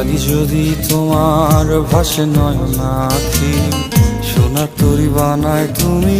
লাগি যদি তোমার ভাসে নয়নাখি, সোনার তরি বানায় তুমি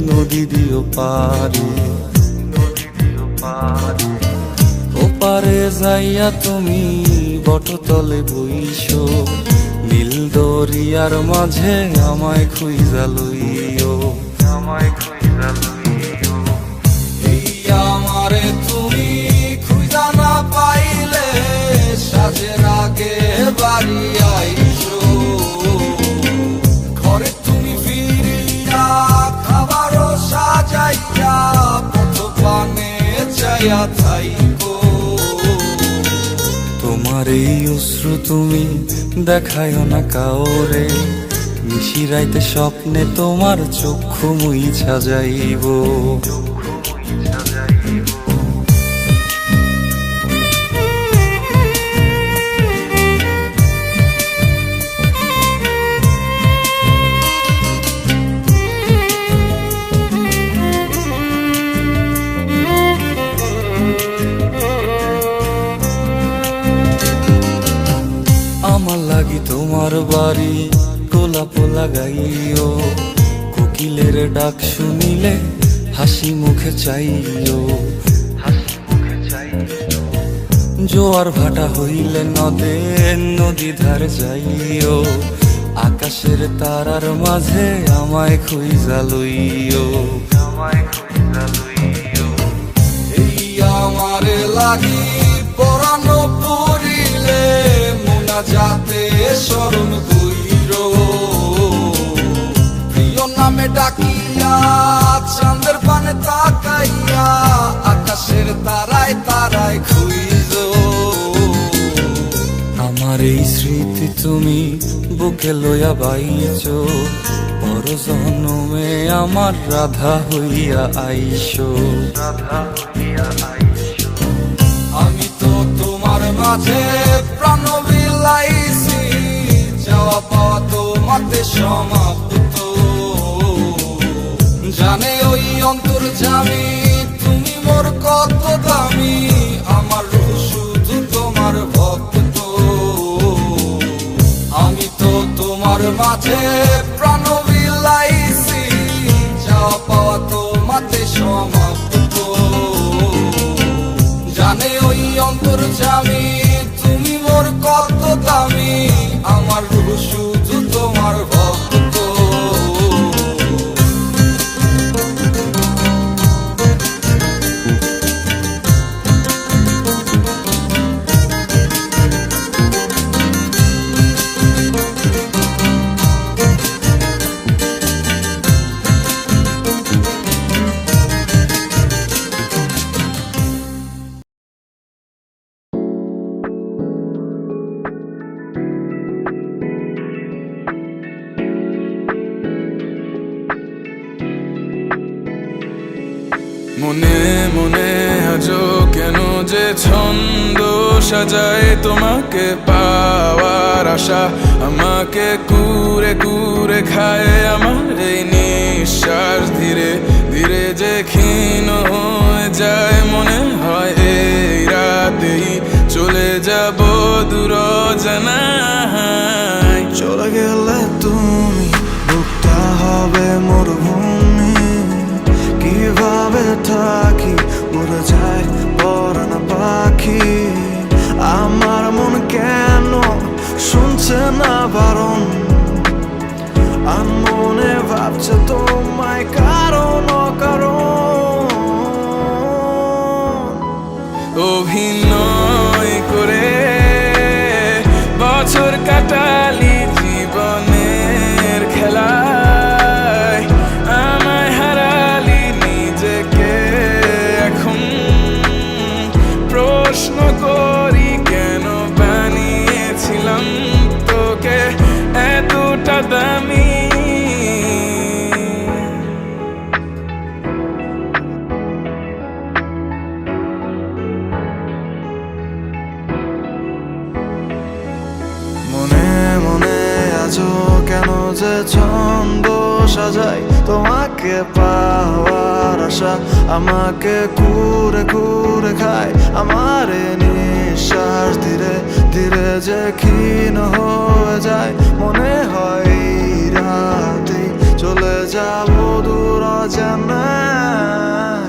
নদী দিও পারে। ওপারে যাইয়া তুমি বটতলে বইসো, নীল দরিয়ার মাঝে আমায় খুঁজা লইও, আমায় খুঁজা লইও। এই আমারে তুমি খুঁজা না পাইলে সাজের আগে বাড়ি আইসো, ঘরে তুমি ফিরিয়া খাবারও সাজাইয়া পথ পানে চাইয়া থাইকো। তোমার এই অশ্রু তুমি দেখায় না কাউরে, নিশিরাইতে স্বপ্নে তোমার চক্ষু মুইছা যাইব। আমার লাগি তোমার বাড়ি গোলাপ লাগাইও, কোকিলের ডাক শুনিলে হাসি মুখে চাইও, জোয়ার ভাটা হইলে নদে নদী ধার যাইও, আকাশের তারার মাঝে আমায় খুঁজা লইও, আমায় খুঁজা লইও। এই আমারে লাগি পরানো পড়িলে যাতে স্মরণ কইরো, প্রিয় নামে ডাকিয়া চাঁদের পানে তাকাইয়া আকাশের তারায় তারায় খুঁজো। আমার এই স্মৃতি তুমি বুকে লইয়া বাইছো, পর জন্মে আমার রাধা হইয়া আইসো, রাধা হইয়া আইসো। আমি তো তোমার মাঝে প্রাণ বিলাইছি, যাওয়া পাওয়া তোমাতে সমাপ্ত। জানে ওই অন্তর্যামী তুমি মোর কত দামি, আমার রূহ শুধু তোমার ভক্ত। আমি তো তোমার মাঝে প্রাণ বিলাইছি, যাওয়া পাওয়া তোমাতে সমাপ্ত। জানে ওই অন্তর্যামী তুমি মোর কত দামি, আমার রূহ শুধু তোমার ভক্ত। মনে মনে আজও কেন যে ছন্দ সাজায় তোমাকে পাওয়ার আশা, আমাকে কুরে কুরে খায় আমার এই নিঃশ্বাস। ধীরে ধীরে যে ক্ষীণ হয়ে যায়, মনে হয় এই রাতেই চলে যাব দূর অজানায়। চলে গেলে তুমি বুকটা হবে মরুভূমি, কিভাবে থাকি উড়ে যায় পরাণ পাখি। আমার মন কেন শুনছে না বারণ, আর মনে ভাবছে তোমায় কারণ কারণ। অভিনয় করে বছর কাটালি জীবনের খেলায়, আমায় হারালি নিজেকে এখন। প্রশ্ন করি কেন বানিয়েছিলাম তোকে এতটা দামি। মনে মনে আজও কেন যে ছন্দ সাজাই তোমাকে পাওয়ার আশা, আমাকে কুরে কুরে খায় আমার নিঃশ্বাস ধীরে ধীরে যে ক্ষীণ হয়ে যায়, মনে হয় এই রাতেই চলে যাবো দূর অজানায়।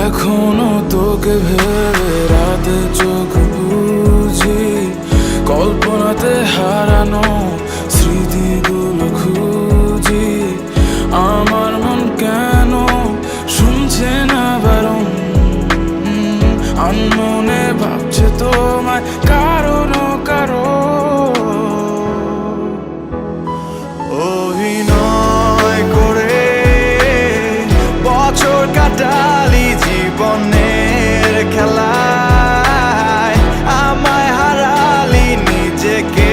এখনো তোকে ভেবে রাতে চোখ বুঝি, কল্পনাতে হারানো স্মৃতিগুলো খুঁজি। আমার মন কেন শুনছে না বারণ, আনমনে ভাবছে তোমায় কারণ অভিনয় করে বছর কাটালি জীবনের খেলায়, আমায় হারালি নিজেকে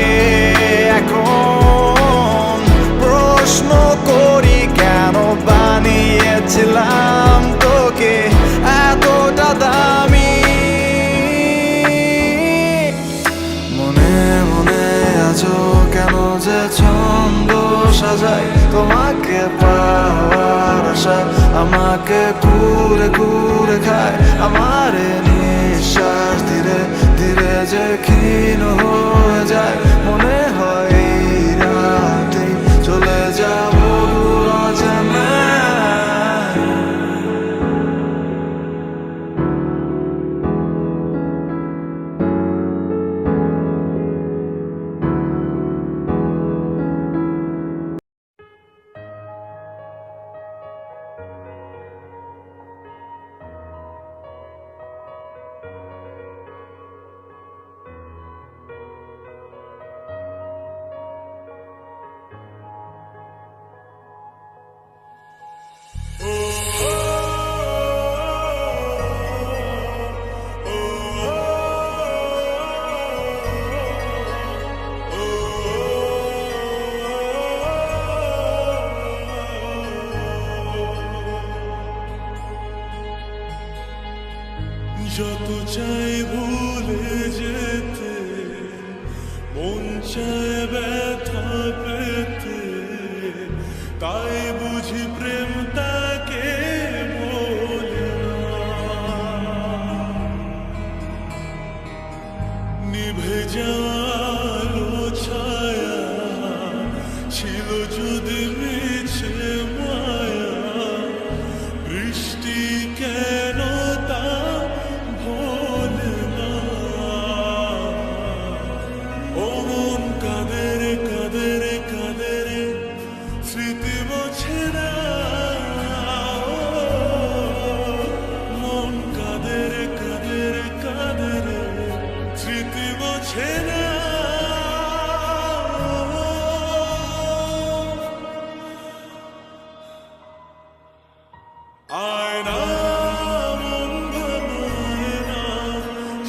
এখন প্রশ্ন করি কেন বানিয়েছিলাম তোকে এতটা দামি। মনে মনে আছো কেন যে ছন্দ সাজাই তোমাকে পাওয়ার আশা, আমাকে কুরে কুরে খায় আমার নিঃশ্বাস ধীরে ধীরে যে ক্ষীণ হয়ে যায়, মনে হয় এই রাতেই চলে যাবো দূর অজানায়। যত চাই ভুলে যেতে, মন চায় ব্যথা পেতে, তাই বুঝি প্রেম তাকে বলে না। নিভে যাওয়ালো ছায়া ছিল যদি মিছে মায়া, বৃষ্টি কেন তা ভোলে না। ও মন কাঁদে কাঁদে কাঁদে, স্মৃতি মোছে না। মন কাঁদে কাঁদে কাঁদে, স্মৃতি মোছে না। আয়না মন ভাঙায় না,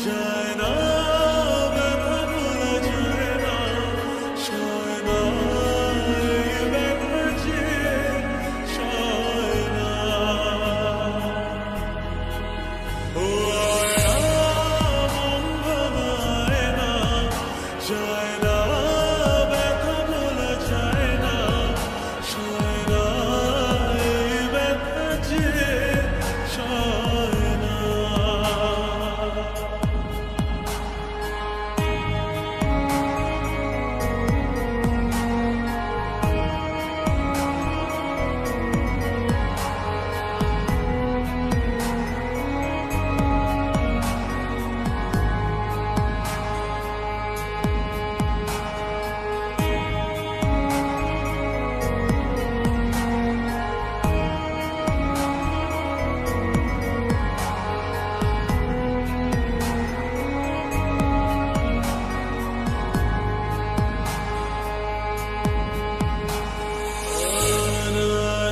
যায় না ব্যথা ভোলা যায় না, সয় না এই ব্যথা যে সয় না। ও আয়না মন ভাঙায় না, যায় না ব্যথা ভোলা যায় না, সয় না এই ব্যথা যে সয় না।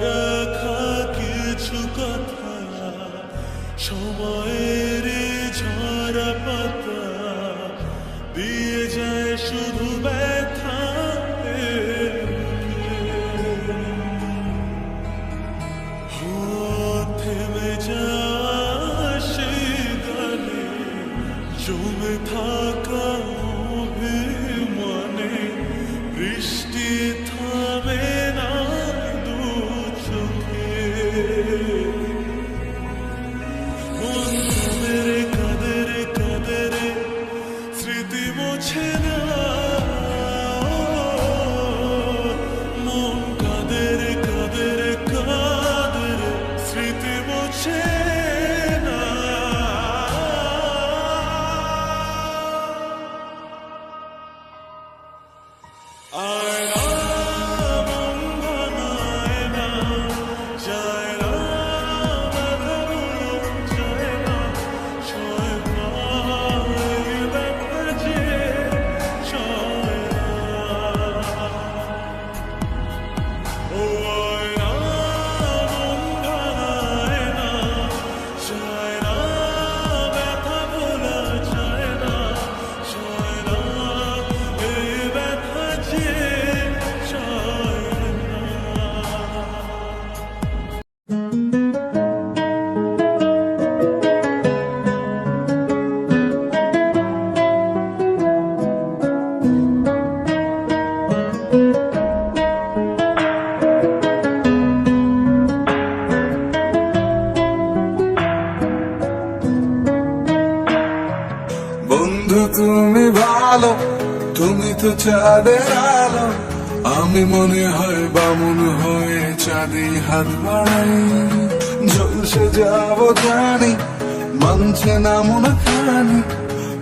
রাখা কিছু কথা সময়ের ঝরা পাতা দিয়ে যায় শুধু ব্যথা। থেমে যাওয়া সেই গানে জমে থাকা অভিমানে, বৃষ্টি থামে না দু চোখে। মন কাঁদে কাঁদে কাঁদে, তুমি ভালো, তুমি তো চাঁদের আলো। আমি মনে হয় বামুন হয়ে চাঁদে হাত বাড়াই, ঝলসে যাব জানি, মানছে না মন খানি।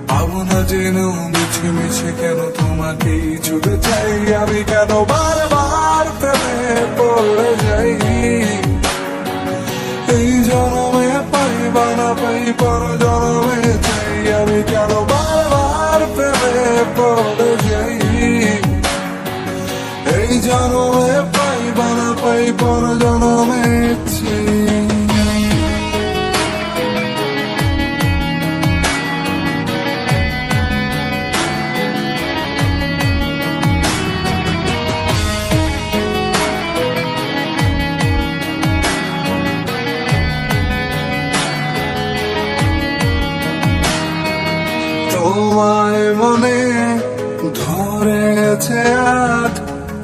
পাবো না যেন মিছে মিছে কেন তোমাকেই ছুটে চাই, আমি কেন বারবার প্রেমে পড়ে যাই। এই জনমে পাই বা না পাই পর জনমে চাই, আমি কেন বারবার প্রেমে পড়ে যাই। এই জনমে পাই বা না পাই পর জনমে চাই। তোমায় মনে ধরেছে আজ,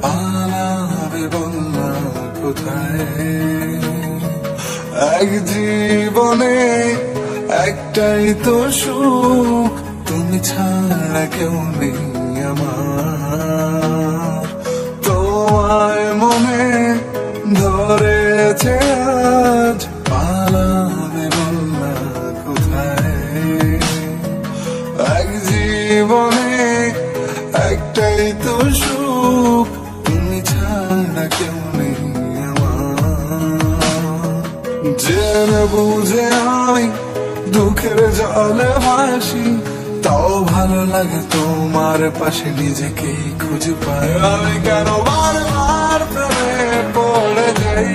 পালাবে বললাম কোথায়। এক জীবনে একটাই তো সুখ, তুমি ছাড়া কেউ নেই আমার। তোমায় মনে ধরেছে আজ, পালাবে বললাম কোথায়। এক জীবনে একটাই তো সুখ, তুমি ছাড়া কেউ নেই আমার। জেনে বুঝে আমি দুঃখের জলে ভাসি, তাও ভালো লাগে তোমার পাশে নিজেকে খুঁজে পাই। আমি কেন বারবার প্রেমে পড়ে যাই,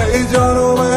এই জন্মে